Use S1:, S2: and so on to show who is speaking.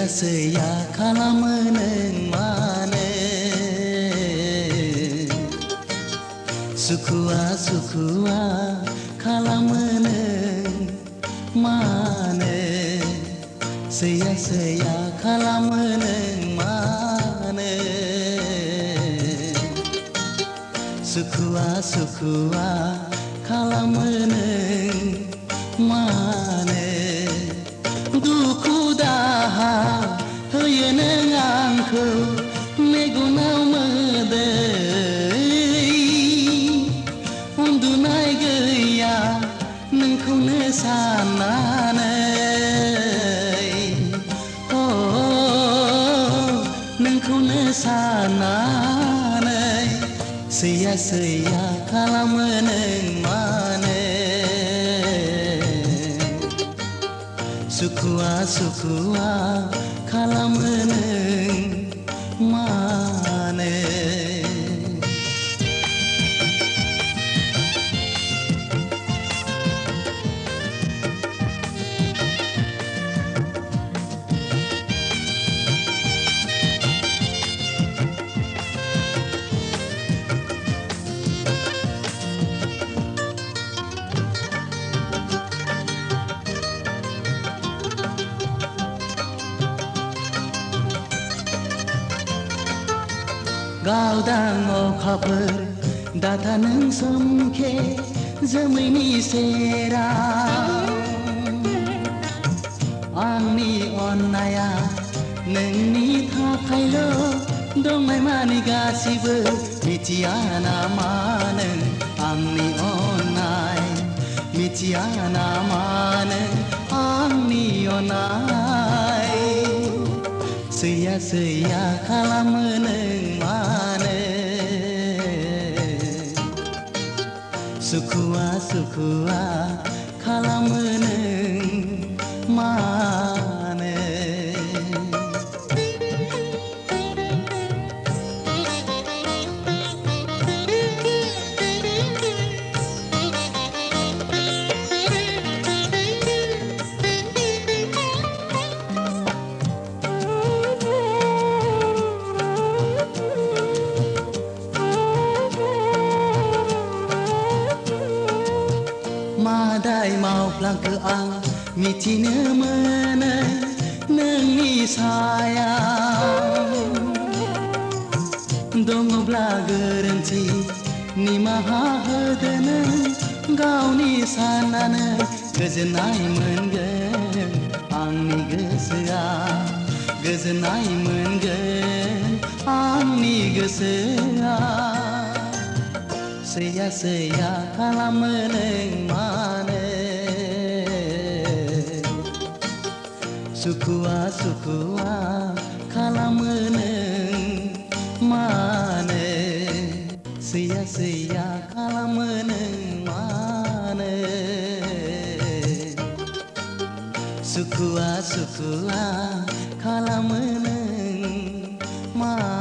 S1: सैया खालामो नों मानो सुखुआ सुखुआ खालामो नों मानो सैया खालामो नों मानो सुखुआ सुखुआ खालामो नों मानो दुखु दाहा होयो नों आंखौ मेगनाव मोदै उन्दुनाय गैया नोंखौनो साननानै नोंखौनो साननानै सैया खालामो नों मानो सुखुआ सुखुआ खालामो नों मानो गावदां अखाफोर दाथा नों सोमखे जोमैनि सेराव आंनि अननाया नोंनि थाखायल' दंनाय मानि गासिबो मिथिया नामा नों आंनि अननाय मिथिया नामा नों आंनि अननाय सैया खालामो नों मानो सुखुआ सुखुआ खालामो नों मानो मादाय मावफ्लांखो आं मिथिनो मोनो नोंनि सायाव दङब्ला गोरोन्थि निमाहा होदो नों गावनि साननानै गोजोननाय मोनगोन आंनि गोसोआ गोजोननाय मोनगोन आंनि गोसोआ सैया खालामो नों मानो सुखुआ सुखुआ खालामो नों मानो सैया खालामो नों मानो सुखुआ सुखुआ खालामो नों मानो